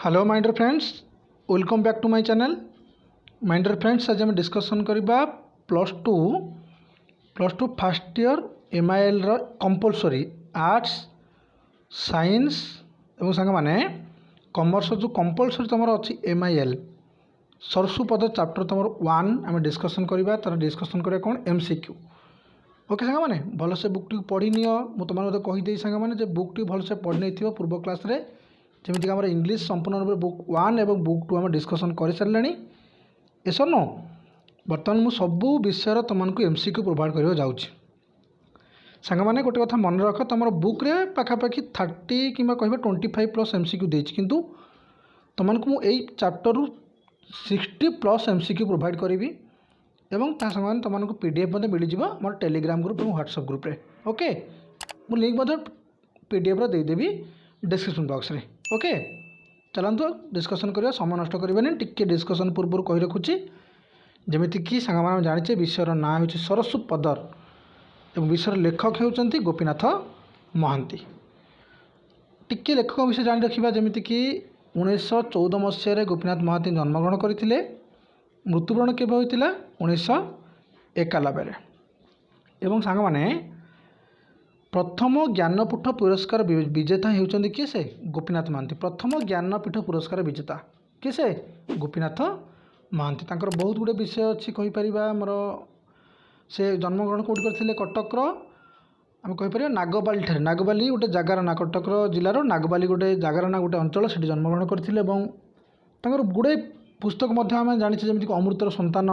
Hello my dear friends, welcome back to my channel. My dear friends, आज हम discussion करबा plus two first year MIL रो compulsory arts science एवं संग माने कॉमर्स जो कंपलसरी तुम अच्छी एमआईएल सरसुपद चैप्टर तुम 1 आम डिस्कसन करबा। तार डिस्कसन करिया कौन एमसीक्यू। ओके सांग मैंने भलसे बुक टी पढ़ी नियो। मु तुम कहीदे सांग मैंने बुक टी भलसे पढ़ी नहीं पूर्व क्लास रे जमीक आम इंग्लीश संपूर्ण रूप बुक 1 और बुक 2 आम डिस्कसन कर सारे एसर नो। बर्तमान मु सबू विषय तुमको एमसीक्यू प्रोवाइड करने जाऊँगी। सांग मैंने गोटे कथा मन रख, तुम बुक रे पाखापाखि 30 कि 25+ एमसीक्यू देछि, किंतु तुमको मुझे चैप्टर 60+ एमसीक्यू प्रोवाइड करी एवं तुमको पीडीएफ मिल जाए मोर टेलीग्राम ग्रुप और व्हाट्सएप ग्रुप रे। ओके, मु लिंक पीडीएफ देदेवी डिस्क्रिप्शन बॉक्स रे। ओके, चलतु डिस्कसन करिया, समय नष्ट करबानी। टिके डिस्कसन पूर्व कही रखुची जमीक कि सांग जाने विषयर ना हो सरसुपदर और विषय लेखक होती गोपीनाथ महांती। टिके लेखक विषय जान रखा जमीक कि 1914 मसीह गोपीनाथ महांती जन्मग्रहण करते, मृत्युवरण केवे होता 1991 एवं सांग माने प्रथम ज्ञानपीठ पुरस्कार विजेता होती किए से गोपीनाथ महांती। प्रथम ज्ञानपीठ पुरस्कार विजेता किए से गोपीनाथ महांती। तांकर बहुत गुड़े विषय अच्छी कहीपर आमर से जन्मग्रहण कौट करते कटक आम कहीपर नागबाली ठारे। नागबाली गोटे जगार ना, कटक जिलार नागबाली गोटे जगार ना, गोटे अंचल से जन्मग्रहण करते। गुड़े पुस्तक आम जानी जमीक अमृतर सन्तान,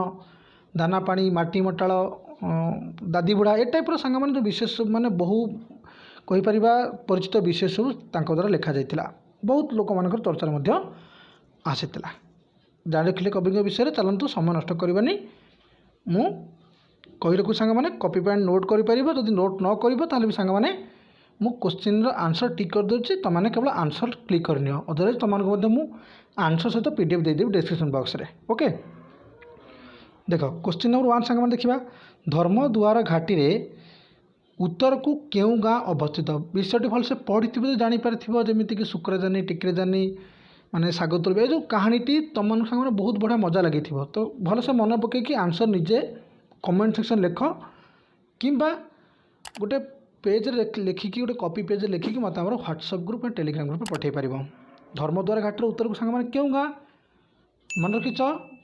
दाना पानी, माटी मटाल, दादी बुढ़ा ए टाइप सांग मैंने जो विशेष माने बहु कहीपर परिचित विशेष सब द्वारा लिखा जाता। बहुत लोक मान चर्चार आसीला। जान रखिले कवि विषय। चलतु समय नष्ट करवानी, मु कही रखु सांग मैंने कॉपी पेन नोट कर। जदि नोट न कर भी सांग मैंने मु क्वेश्चन आंसर टिक कर दूसरी, तुमने केवल आंसर क्लिक करनी। अदरवाइज तुमको मु आंसर सहित पीडीएफ देदेवी डिस्क्रिप्शन बॉक्स रे। ओके, देख क्वेश्चन नंबर 1 सांग मैंने देखा। धर्मद्वार घाटी रे उत्तर को क्यों गाँ अवस्थित। विषयटी भलसे पढ़ी तो जापर जमीक शुक्रजानी, टिकरेजानी माने सागतुल जो कहानीटी तुम सांगे बहुत बढ़िया मजा लगी। तो भलसे मन पकईकि आंसर निजे कमेंट सेक्शन लिख कि गोटे पेज लिखिकी गोटे कॉपी पेज लिखिकी मत व्हाट्सएप ग्रुप और टेलीग्राम ग्रुप पठे पार। धर्मद्वार घाटी उत्तर को सांग मैंने क्यों गाँ मन रखिच।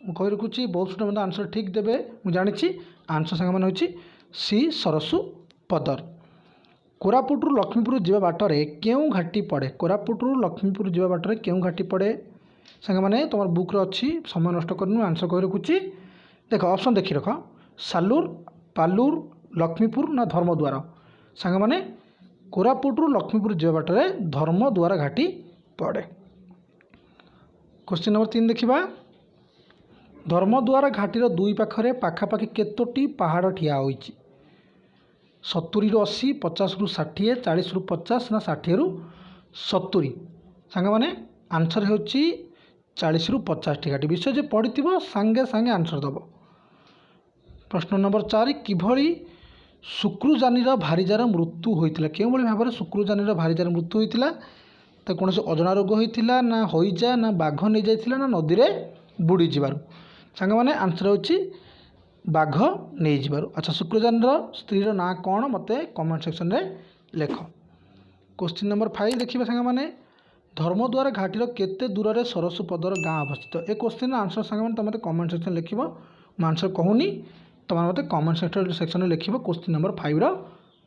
कही रखुची बहुत स्टूडेंट आंसर ठीक देवे मुझे जानी। आंसर सांग मैंने होची सी सरसुपदर। कोरापुट लक्ष्मीपुर जावा बाटरे क्यों घाटी पड़े। कोरापुट लक्ष्मीपुर जावा बाटरे क्यों घाटी पड़े सांग मैंने तुम बुक अच्छी। समय नष्ट कर आंसर कही रखुची। देख ऑप्शन देखी रख, सालुर, पालुर, लक्ष्मीपुर ना धर्मद्वार। सांग मैंने कोरापुट लक्ष्मीपुर जावा बाटरे धर्मद्वार घाटी पड़े। क्वेश्चन नंबर 3 देखा। धर्मद्वार घाटीर दुई पाखरे पाखापाखि केतोटी पहाड़ ठिया होइछि। 70 ରୁ 80, 50 ରୁ 60, 40 ରୁ 50 ना 60 ରୁ 70। सांग मैंने आंसर होची 40 ରୁ 50 टी घाटी। विषय जो पढ़ी सांगे सांगे आंसर दब। प्रश्न नंबर 4 किभली शुक्रुजानीर भारीजार मृत्यु होइतिला। केउ भली भाबरे शुक्रुजानीर भारीजार मृत्यु होइतिला। तो कौन से अजना रोग होइतिला ना होइजा ना बाघ नहीं जाइतिला ना नदी रे बुड़ी जिबारु। सांग मैंने आंसर होची बाघ नहीं जिबारु। अच्छा, शुक्रुजानीर स्त्रीर ना कौन मत कमेंट सेक्शन रे लेख। क्वेश्चन नंबर 5 देखिए सांग मैंने धर्मद्वार घाटीर केते दूर रे सरसुपदर गाँ अवस्थित। ए क्वेश्चन आंसर सांग मैंने तुम कमेंट सेक्शन लिख। मैं आंसर कहूनी, तुम मत कमेंट सेक्शन लिख क्वेश्चन नंबर 5 रो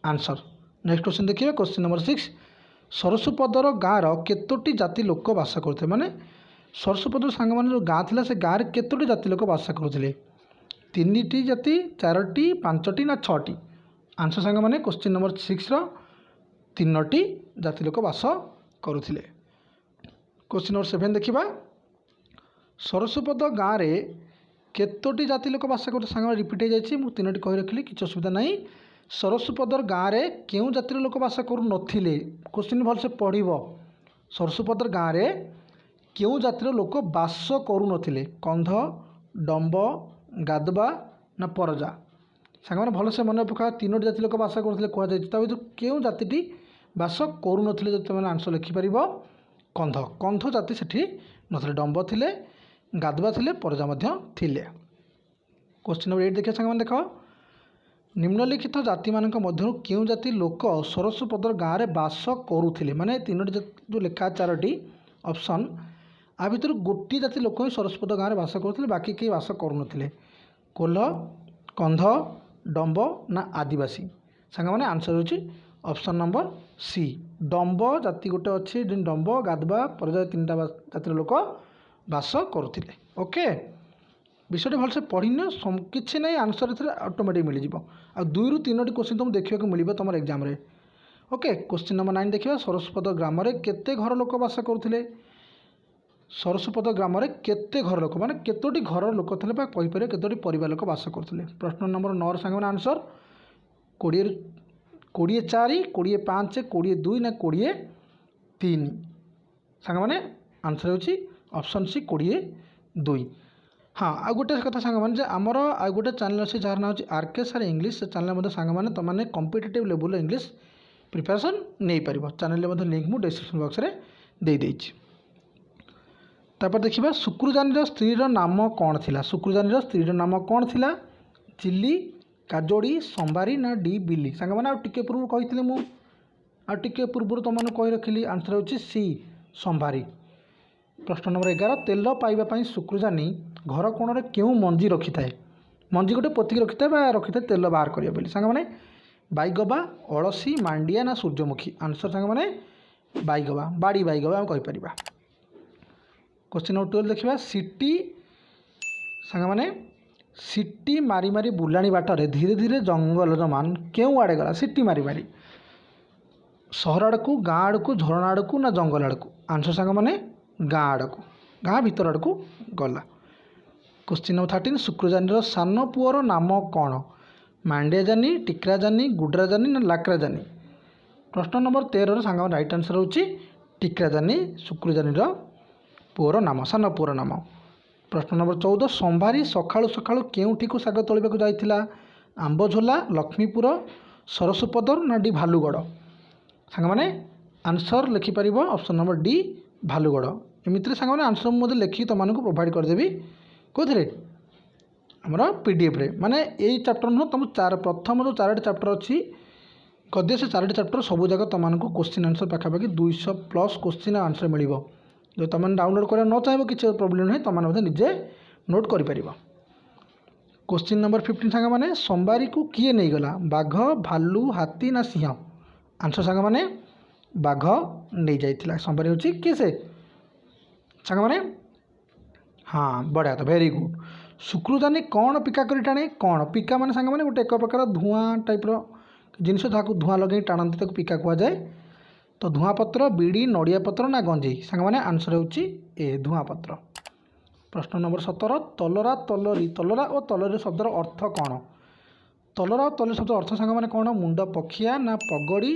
आंसर। नेक्स्ट क्वेश्चन देखिए क्वेश्चन नंबर 6। सरसुपदर गाँव केतोटी जाति लोक बास करते। माने सरसुपदर सांग मैंने जो गाँ थी से गाँव में केतोटी जाति लोक बास करुले। 3टी जाति, 4टी, 5टी ना 6टी। आंसर सांग मैंने क्वेश्चन नंबर 6 रो 3टी जाति लोक बास करुले। क्वेश्चन नंबर 7 देखा। सरसुपद गाँव में केतोटी जाति लोक बास करते। सांग रिपीट हो जाए, मुझे 3टी कही रखिली, किसी असुविधा ना। सरसुपदर गाँव में क्यों जातिर लोक बास करू नथिले। क्वेश्चन भलसे पढ़। सरसुपदर गाँव में क्यों जातिर लोक बास करू नथिले। कंध, डंब, गादबा ना परजा। सांग मैंने भलसे मन पका 3टी जाति लोक बास करते कहुई। क्यों जाति बास करू नथिले। जब तुम आंसर लिखिपर कंध कंध जाति सेठी नथिले डंब थिले गाधुआ थिले परजा मध्य थिले। क्वेश्चन नंबर 8 देखिए संग देख निम्नलिखित जाति मान मध्य क्यों जाति लोक सरसुपदर गाँव में बास करुले माने तीनोटी जो लेखा चारोटी ऑप्शन आ भितर गोटी जाति लोक ही सरसुपद गाँव में बास करुले बाकी कई बास करुनथिले कोल्ह कंध डंब ना आदिवासी सांग मैंने आंसर होची ऑप्शन नंबर सी डंब जाति गोटे अच्छी डंब गाधुआ परजा तीन जातिर लोक बास करुले। ओके विषय भलसे पढ़ीन किसी ना आंसर ऑटोमेटिक मिल जाए 2 ରୁ 3ଟି क्वेश्चन तुम देखा मिल तुम एग्जाम रे। ओके क्वेश्चन नंबर 9 देखिए सरसुपद ग्राम में केते घर लोक बास करुले सरसुपद ग्राम में केते घर लोक माने केतोटी घर लोक थे कहीपर केतोटी परिवार लोक बास करुले। प्रश्न नंबर 9 सांग आंसर 20 4 20 5 20 2 ना 20 3 सांग मैंने आंसर होची ऑप्शन सी 20 2। हाँ आ गोटे कथा सांग मैंने आमर आ गोटे चैनल अच्छे जार ना आरके सार इंग्लिश से चैनल सांग मैंने तुमने कॉम्पिटिटिव लेवल इंग्लिश प्रिपरेशन नहीं पार चैनल लिंक मुझे डिस्क्रिप्शन बॉक्स में दे देइछि। तापर देखिबा शुक्रुजानी स्त्रीर नाम कौन थिला शुक्रुजानी स्त्रीर नाम कौन थिला चिल्ली काजोड़ी संबारी ना डी बिली सांग मैंने आगे पूर्व कही मु आगे पूर्व तुमने कही रखिली आंसर होची सी संबारी। प्रश्न नंबर 11 तेल पाइबा शुक्रुजानी घर कोण क्यों मंजी रखि थाए मंजी गोटे पोतिक रखि थाए रखि थाए तेल बाहर करिया बोली सांग मैंने बाईगबा अळसी मांडिया ना सूर्यमुखी आंसर सांग मैंने बाईगबा बाड़ी बाईगबा हम कहि परिबा। क्वेश्चन नंबर 12 देखिबा सिटी सांग मैंने सिटी मारी मारी बुलाणी बाटर धीरे धीरे जंगल मान क्यों आड़े गला सिटी मारी मारी सहर आड़ को गाँ आड़ को झरणा आड़ को ना जंगल आड़ को आंसर सांग मैंने गाँ आड़ को गाँ भीतर आड़ को गला। क्वेश्चन नंबर 13 शुक्रुजानी सान पुअर नाम कौन मांडिया जानी टिकरा जानी गुडरा जानी ना लाकरा जानी प्रश्न नंबर 13 सांग राइट आंसर होची टिकरा जानी शुक्रुजानी पुअर नाम सान पुअर नाम। प्रश्न नंबर 14 संभारी सकाळु सकाळु केउठी को साग तोलिबाकु जाइथिला आंबझोला लक्ष्मीपुर सरसुपदर ना डी भालुगढ़ सांग माने आंसर लिखि परिबो ऑप्शन नंबर डी भालुगढ़ एमिति सांग माने आंसर मुझे लिखि तुमको प्रोवाइड करदेवी कौन आमर पीडीएफ रे माने यही चैप्टर नुह तुम प्रथम जो 4टी चैप्टर अच्छी गद्य से 4टी चैप्टर सब जगह तुमको क्वेश्चन आंसर पाखापाखि 200+ क्वेश्चन आंसर मिल जो तुम डाउनलोड कर न चाहे किसी प्रोब्लेम नहीं तुमने निजे नोट कर। क्वेश्चन नंबर 15 सांग मैंने संबारी को किए नहीं गला बाघ भालू हाथी ना सिंह आंसर सांग मैंने बाघ नहीं जाइथिला संबारी होची किए से सांग मैंने हाँ बढ़िया तो वेरी गुड। शुक्रुजानी कौन पिका कर टाणे कौन पिका माने सांग मैंने गोटे एक प्रकार धूआं टाइप्र जिनस जहाँ धूआं लगे टाणती ताको पिका कह जाए तो धूआं पत्र बीड़ी नड़िया पत्र ना गंजेई सांग मैंने आंसर होची ए धूआं पत्र। प्रश्न नंबर 17 तलरा तलरी तलरा और तलरी शब्दर अर्थ कौन तलरा और तलरी शब्द अर्थ सांग मैंने कौन मुंड पखिया ना पगड़ी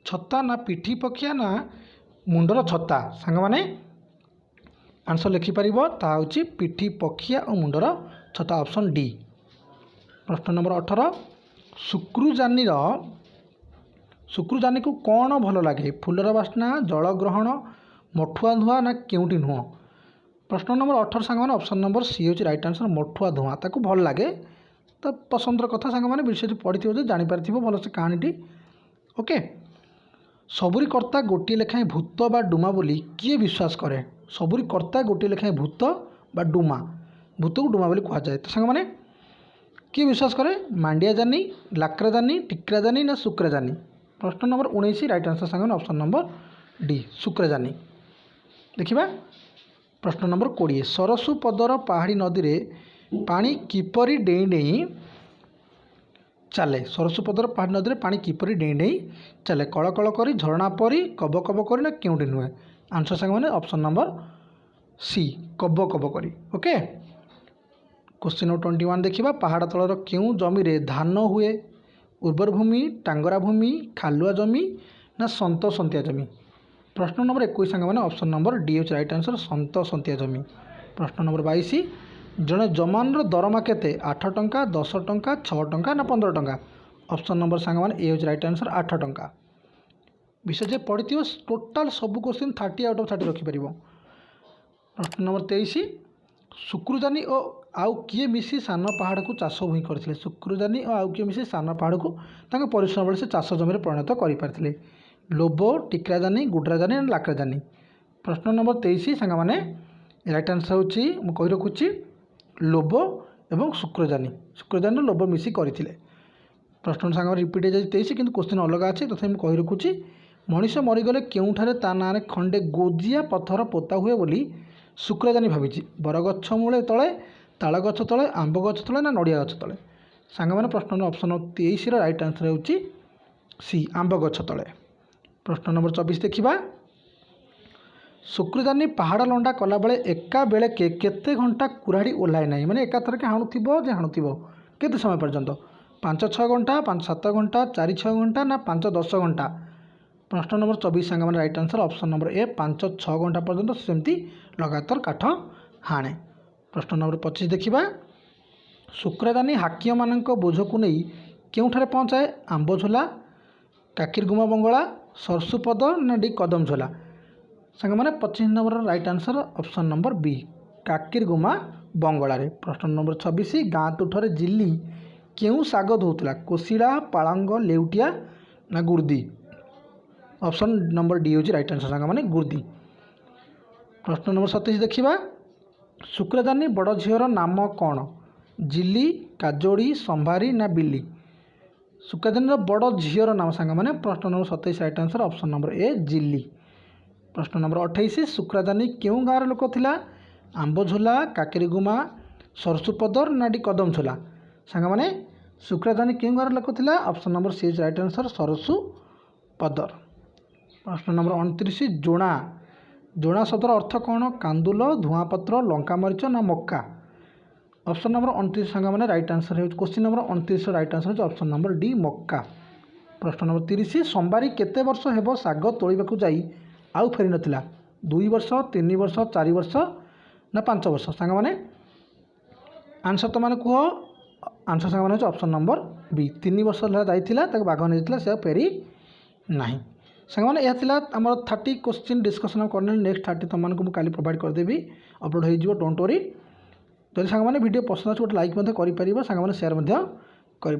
छता ना पिठी पखिया ना मुंडर छता सांग मैंने आंसर लिखिपर ताकि पिठी पखिया और मुंडर छता ऑप्शन डी। प्रश्न नंबर 18 शुक्रुजानी को कौन भल लगे फुलर बास्ना जल ग्रहण मठुआ धुआं ना केउटी नुह प्रश्न नंबर 18 सांग मैंने ऑप्शन नंबर सी होची राइट आंसर मठुआ धुआं ताको भल लगे तो पसंदर कथा सांग मैंने विषय पढ़ी जापर भल से कहानी। ओके सबुरी कर्ता गोटे लेखाएं भूत बा डुमा बोली किए विश्वास करे सबुरी कर्ता गोटे लेखाएं भूत बा डुमा भूत को डुमा बोली कहुए तो सांग मैंने किए विश्वास करे मांडिया जानी लाकरा जानी टिकरा जानी ना शुक्रा जानी प्रश्न नंबर 19 राइट आंसर सांग मैंने ऑप्शन नंबर डी शुक्रा जानी। देखिबा प्रश्न नंबर 20 सरसुपदर पहाड़ी नदी में पानी किपरि डेई डेई चले सरसुपदर पहाड़ी नदी में पानी किपरि डेई डेई चले कल कल करी झरणा परी कब कब करी ना केउटी नुहे आंसर सांग मैंने ऑप्शन नंबर सी कब कब करी। ओके क्वेश्चन नंबर 21 देखिबा पहाड़ तलर क्यों जमी रे धान हुए उर्वर भूमि टांगरा भूमि खालुआ जमी ना सन्त सन्तिया जमी प्रश्न नंबर 21 सांग मैंने ऑप्शन नंबर डी होची राइट आंसर सन्त सन्तिया जमी। प्रश्न नंबर 22 जड़े जमान दरमा केते 8 टंका 10 टंका 6 टंका ना 15 टंका ऑप्शन नंबर सांग मैंने ए होची राइट आंसर 8 टंका। विषय जे पढ़ी टोटाल सब क्वेश्चन 30 आउट ऑफ 30 रखिपर। प्रश्न नंबर 23 शुक्रदानी और आउ किए मिसी सान पहाड़ को चाष भूमि करते। शुक्रदानी और आउ किए मिसी सान पहाड़ को परिश्रम बड़े से चाष जमी परिणत कर लोबो टिक्रादानी गुड्रादानी एंड लाक्रादानी। प्रश्न नंबर 23 सांग मैंने राइट आंसर होची मु कहि रखुची लोबो एवं शुक्रदानी। शुक्रदानी लोबो मिसी करथिले। प्रश्न सांग रिपीट हो जाए 23 किंतु क्वेश्चन अलग अच्छे तथा मुझे कहि रखुची मनीष मरीगले केउठारे ता ना खंडे गोजिया पत्थर पोता हुए बोली शुक्रदानी भावी। बरगछ मूले तले ताल गछ तले आंब गछ तले ना नड़िया गछ तले। सांग मैंने प्रश्न ऑप्शन 23 राइट आंसर होची सी आंब गछ तले। प्रश्न नंबर 24 देखा शुक्रदानी पहाड़ लंडा कला बेले एका बेले केते घंटा कुराड़ी ओह्लाए ना माने एका थरके हाणुथिबो केते समय पर्यंत 5-6 घंटा 5-7 घंटा 4-6 घंटा ना 5-10 घंटा। प्रश्न नंबर 24 सांग मैंने राइट आंसर ऑप्शन नंबर ए 5-6 घंटा पर्यंत सेमती लगातार काठ हाणे। प्रश्न नंबर 25 देखा शुक्रदानी हाकिम मान बोझ को नहीं केउठारे पहुँचाए आंबझोला काकिरगुमा बंगला सरसुपद ना डी कदम झोला। सांग मैंने 25 number right answer option number B Kakirigumma बंगला। प्रश्न नंबर 26 गाँ तुठरे जिली केउ साग धोला कोशिड़ा पालंग लेउटिया ना गुर्दी। ऑप्शन नंबर डी हूँ राइट आंसर सांग मैंने गुर्दी। प्रश्न नंबर 27 देखा शुक्रदानी बड़ झीर नाम कौन जिली काजोड़ी संभारी ना बिल्ली। शुक्रदानी बड़ झीर नाम सांग मैंने प्रश्न number 27 right answer option number A जिली। प्रश्न नंबर 28 शुक्रदानी केउ गाँव लोक थिला आंबझोला काकेरीगुमा सरसुपदर ना डी कदम झोला। सांग मैंने शुक्रदानी केउ गाँव लोक थिला option number C right answer Sarasupadar. प्रश्न नंबर 29 जोणा जोणा शब्दर अर्थ कौन कांदुल धुआपत्र लंका मरीच ना मक्का। ऑप्शन नंबर 29 सांग मैंने राइट आंसर है क्वेश्चन नंबर 29 राइट आंसर है ऑप्शन नंबर डी मक्का। प्रश्न नंबर 30 सोमवारी केते वर्ष हेबो साग तोलिबाकू जाई आउ फेरी नथिला 2 वर्ष 3 वर्ष 4 वर्ष ना 5 वर्ष। सांग मैंने आंसर तो मैंने कह आंसर सांग मैंने ऑप्शन नंबर बी 3 वर्ष जाइथिला ताके बाघ नहीं से फेरी नहीं। सांग मैंने यह आमर 30 क्वेश्चन डिस्कसन करने नेक्स्ट 30 तुमको मुझे प्रोवाइड करदेवी अपलोड हो डोंट वरी। जब सांग मैंने वीडियो पसंद अच्छे गोटे लाइक कर सांग मैंने सेयार कर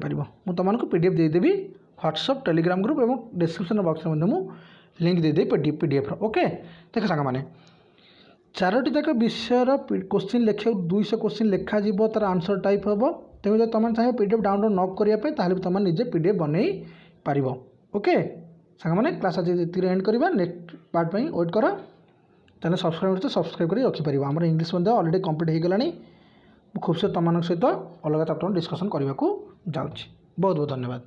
तुमको पीडीएफ देदेवी व्हाट्सएप टेलीग्राम ग्रुप और डिस्क्रिप्शन बॉक्स में लिंक देदेवी पीडीएफ ओके। देख सांग मैंने 4टी तक विषय क्वेश्चन लिखा 200 क्वेश्चन लिखा तार आंसर टाइप हम तेणु जब तुम चाहिए पीडीएफ डाउनलोड न करने तुम निजे पीडीएफ बन पार ओके। सांग मैंने क्लास आज एंड करवा नेक्स्ट पार्ट पर वेट कर चैनल सब्सक्राइब कर रखिपर आम इंग्लीश अलरेडी कंप्लीट हो गलानी खूब से तुम सहित अलग चैप्टर डिस्कसन करने को जाऊँगी। बहुत बहुत धन्यवाद।